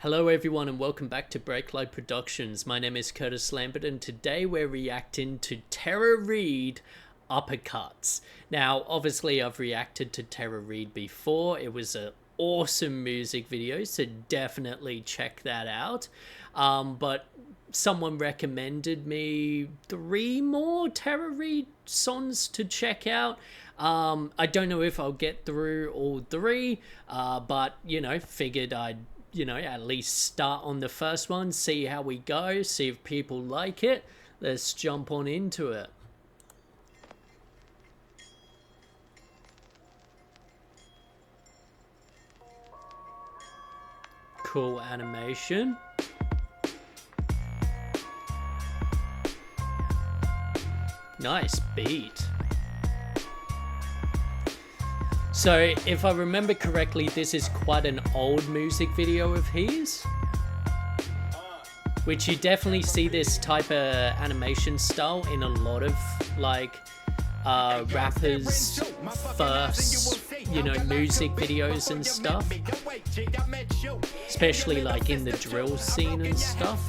Hello everyone and welcome back to Breaklight Productions. My name is Curtis Lambert and today we're reacting to TERROR REID Uppercuts. Now obviously I've reacted to TERROR REID before. It was an awesome music video, so definitely check that out. But someone recommended me 3 more TERROR REID songs to check out. I don't know if I'll get through all 3, but figured I'd at least start on the first one, see how we go, see if people like it. Let's jump on into it. Cool animation. Nice beat. So, if I remember correctly, this is quite an old music video of his. Which you definitely see this type of animation style in a lot of, rappers' first, music videos and stuff. Especially, in the drill scene and stuff.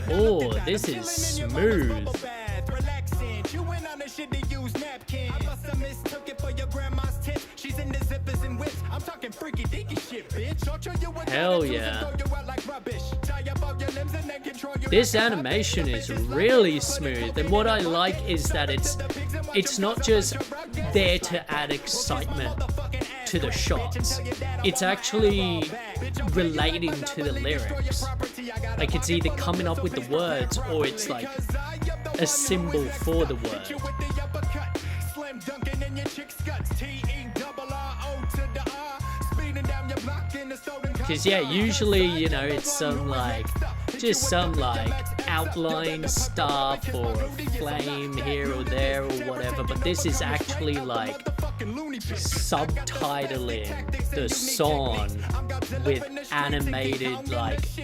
Oh, this is smooth. Hell yeah. This animation is really smooth, and what I like is that it's not just there to add excitement to the shots. It's actually relating to the lyrics. Like, it's either coming up with the words or it's like a symbol for the word. Because usually, it's some just some outline stuff or a flame here or there or whatever, but this is actually subtitling the song with animated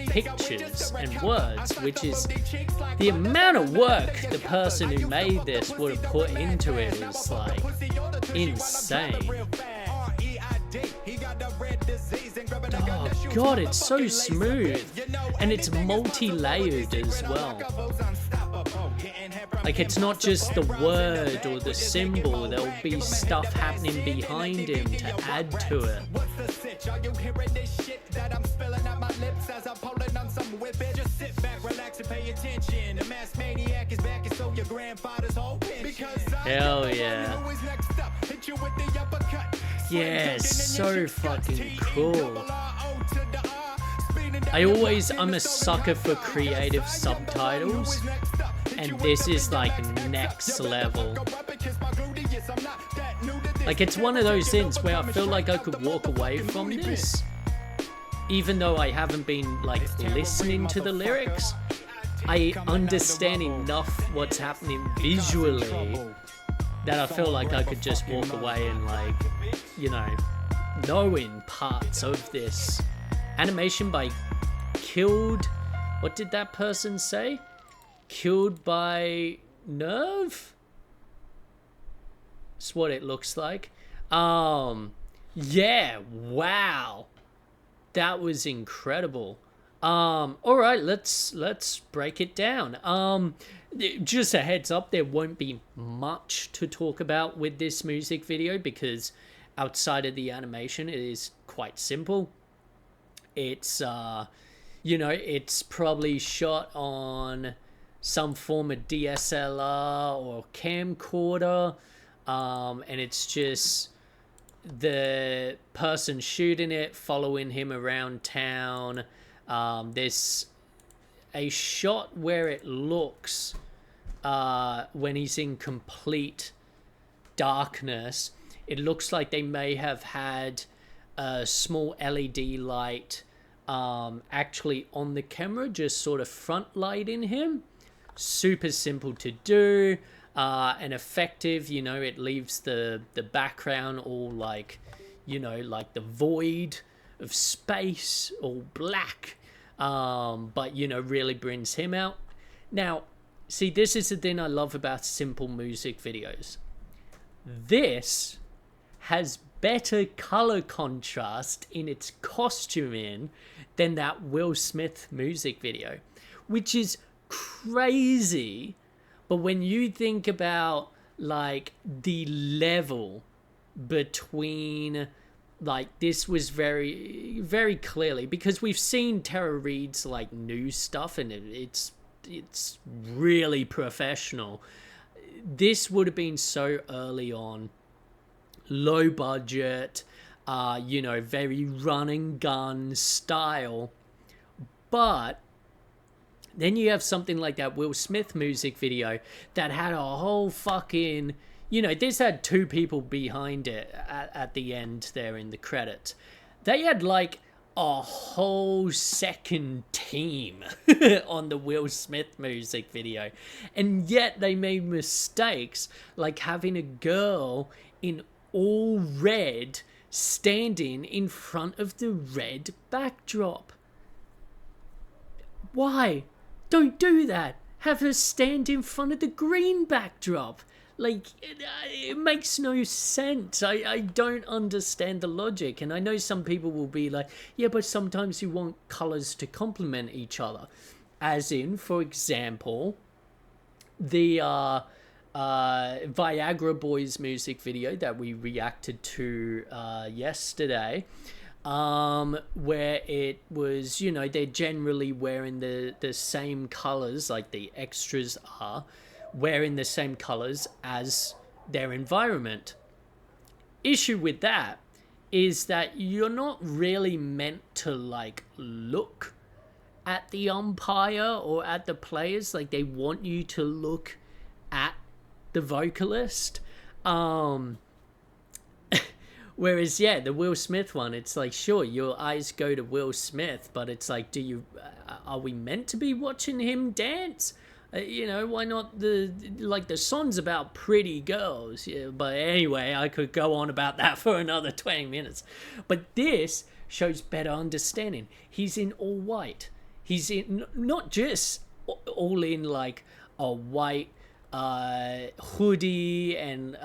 pictures and words, which is the amount of work the person who made this would have put into it is insane. Oh god, it's so smooth, and it's multi-layered as well. It's not just the word or the symbol, there'll be stuff happening behind him to add to it. Hell yeah. Yeah, so fucking cool. I'm a sucker for creative subtitles, and this is next level. It's one of those things where I feel like I could walk away from this, even though I haven't been listening to the lyrics. I understand enough what's happening visually that I feel like I could just walk away and knowing parts of this. Animation by Killed, what did that person say? Killed by Nerve? That's what it looks like. Yeah, wow. That was incredible. Alright, let's break it down. Just a heads up, there won't be much to talk about with this music video because outside of the animation, it is quite simple. It's, it's probably shot on some form of DSLR or camcorder, and it's just the person shooting it, following him around town. There's a shot where it looks, when he's in complete darkness, it looks like they may have had a small LED light actually on the camera, just sort of front lighting him. Super simple to do, and effective. It leaves the background all the void of space, all black, but really brings him out. Now, see, this is the thing I love about simple music videos. This has better color contrast in its costuming than that Will Smith music video, which is crazy. But when you think about like the level between, like, this was very, very clearly, because we've seen Terror Reid's like new stuff and it's really professional. This would have been so early on, low budget, very run and gun style. But then you have something like that Will Smith music video that had a whole fucking, this had two people behind it at the end there in the credits. They had like a whole second team on the Will Smith music video. And yet they made mistakes like having a girl in all red standing in front of the red backdrop. Why? Don't do that. Have her stand in front of the green backdrop. Like, it makes no sense. I don't understand the logic. And I know some people will be like, yeah, but sometimes you want colors to complement each other. As in, for example, the Viagra Boys music video that we reacted to yesterday, where it was, they're generally wearing the same colors, like the extras are wearing the same colors as their environment. Issue with that is that you're not really meant to like look at the umpire or at the players. Like, they want you to look at the vocalist. Whereas, yeah, the Will Smith one, it's like, sure, your eyes go to Will Smith, but it's like, are we meant to be watching him dance? Why not the song's about pretty girls? Yeah, but anyway, I could go on about that for another 20 minutes. But this shows better understanding. He's in all white. He's in not just all in like a white hoodie and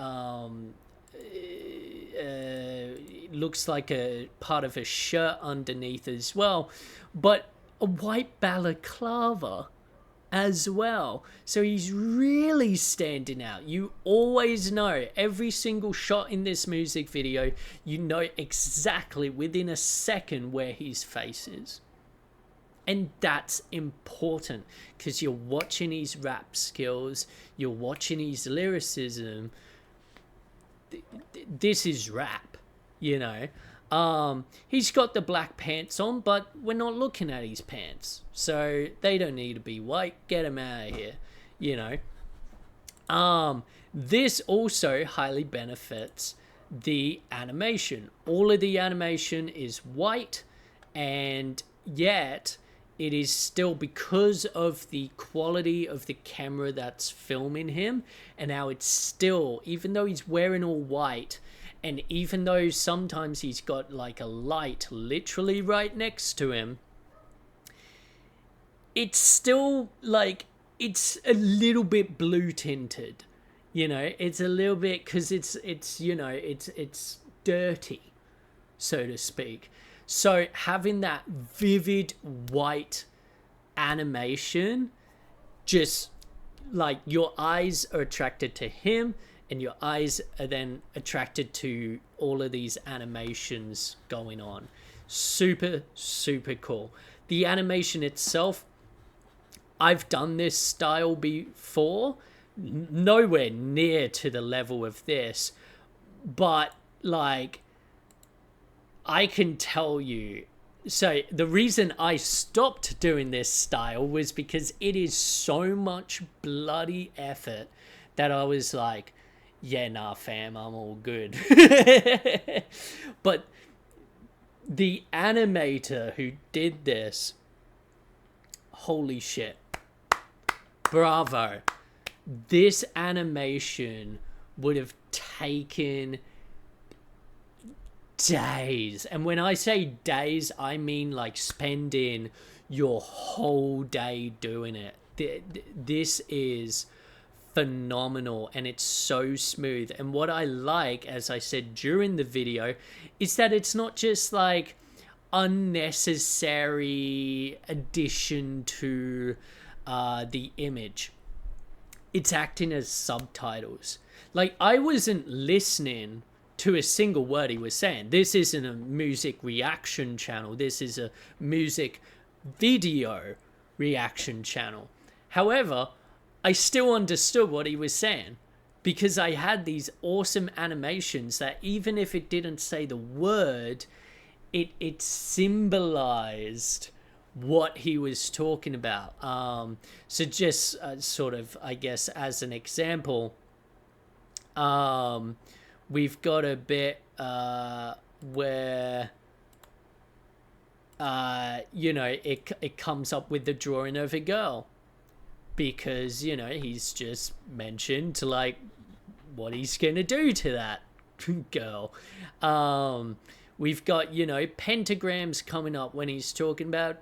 looks like a part of a shirt underneath as well, but a white balaclava as well. So he's really standing out. You always know, every single shot in this music video, you know exactly within a second where his face is. And that's important because you're watching his rap skills, you're watching his lyricism. This is rap, He's got the black pants on, but we're not looking at his pants. So they don't need to be white. Get him out of here, This also highly benefits the animation. All of the animation is white, and yet it is still, because of the quality of the camera that's filming him, and how it's still, even though he's wearing all white, and even though sometimes he's got like a light literally right next to him, it's still like, it's a little bit blue tinted, it's a little bit, because it's dirty, so to speak. So having that vivid white animation, just like your eyes are attracted to him, and your eyes are then attracted to all of these animations going on. Super, super cool. The animation itself, I've done this style before, nowhere near to the level of this, but like, I can tell you, so the reason I stopped doing this style was because it is so much bloody effort that I was like, yeah, nah, fam, I'm all good. But the animator who did this, holy shit, bravo. This animation would have taken days. And when I say days, I mean like spending your whole day doing it. This is phenomenal, and it's so smooth. And what I like, as I said during the video, is that it's not just like unnecessary addition to the image. It's acting as subtitles. Like, I wasn't listening to a single word he was saying. This isn't a music reaction channel. This is a music video reaction channel. However, I still understood what he was saying because I had these awesome animations that even if it didn't say the word, it symbolized what he was talking about. So just sort of, I guess, as an example, we've got a bit where you know, it comes up with the drawing of a girl, because, you know, he's just mentioned like what he's gonna do to that girl. We've got, you know, pentagrams coming up when he's talking about,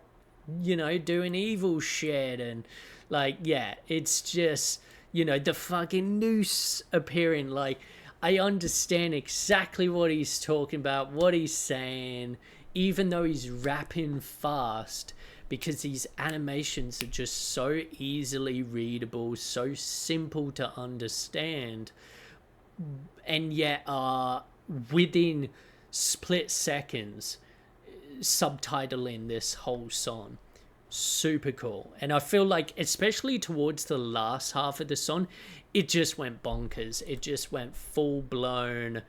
you know, doing evil shit, and like, yeah, it's just, you know, the fucking noose appearing. Like, I understand exactly what he's talking about, what he's saying, even though he's rapping fast, because these animations are just so easily readable, so simple to understand, and yet are within split seconds subtitling this whole song. Super cool. And I feel like, especially towards the last half of the song, it just went bonkers. It just went full blown.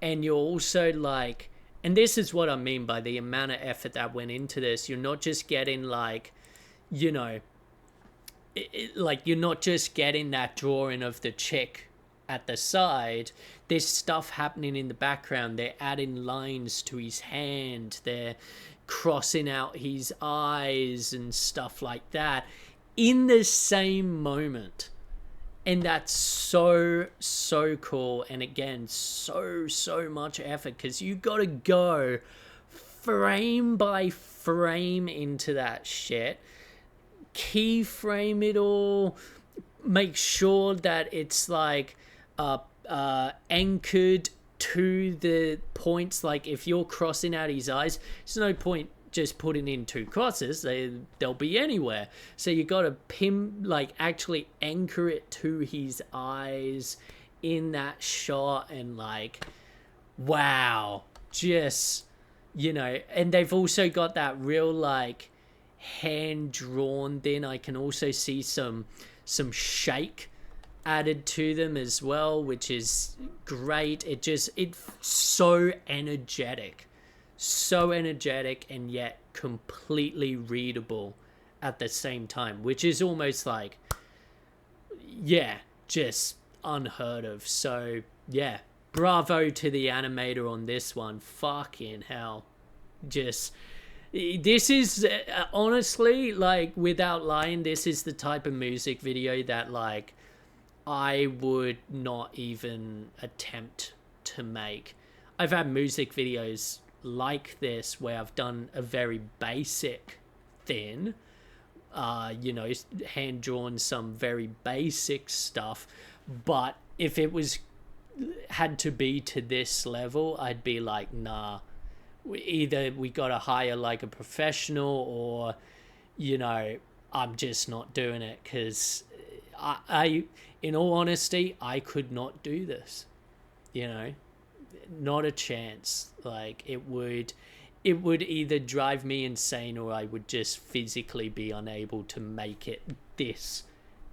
And you're also like, and this is what I mean by the amount of effort that went into this. You're not just getting like, you know, like you're not just getting that drawing of the chick at the side. There's stuff happening in the background. They're adding lines to his hand. They're crossing out his eyes and stuff like that in the same moment. And that's so cool. And again, so much effort, because you got to go frame by frame into that shit, keyframe it all, make sure that it's like anchored to the points. Like, if you're crossing out his eyes, there's no point just putting in two crosses, they'll be anywhere. So you got to pin, like, actually anchor it to his eyes in that shot. And like, wow, just, you know. And they've also got that real like hand drawn thing. I can also see some shake added to them as well, which is great. It's so energetic, and yet completely readable at the same time, which is almost like, yeah, just unheard of. So yeah, bravo to the animator on this one. Fucking hell. Just, this is honestly, like, without lying, this is the type of music video that like I would not even attempt to make. I've had music videos like this where I've done a very basic thing, you know, hand drawn some very basic stuff, but if it had to be to this level, I'd be like, nah, either we gotta hire like a professional, or, you know, I'm just not doing it, because I in all honesty, I could not do this, you know. Not a chance. Like, it would either drive me insane, or I would just physically be unable to make it this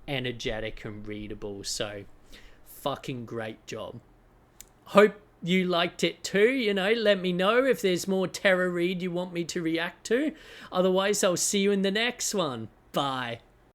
energetic and readable. So fucking great job. Hope you liked it too. You know, let me know if there's more Terror Reid you want me to react to. Otherwise, I'll see you in the next one. Bye.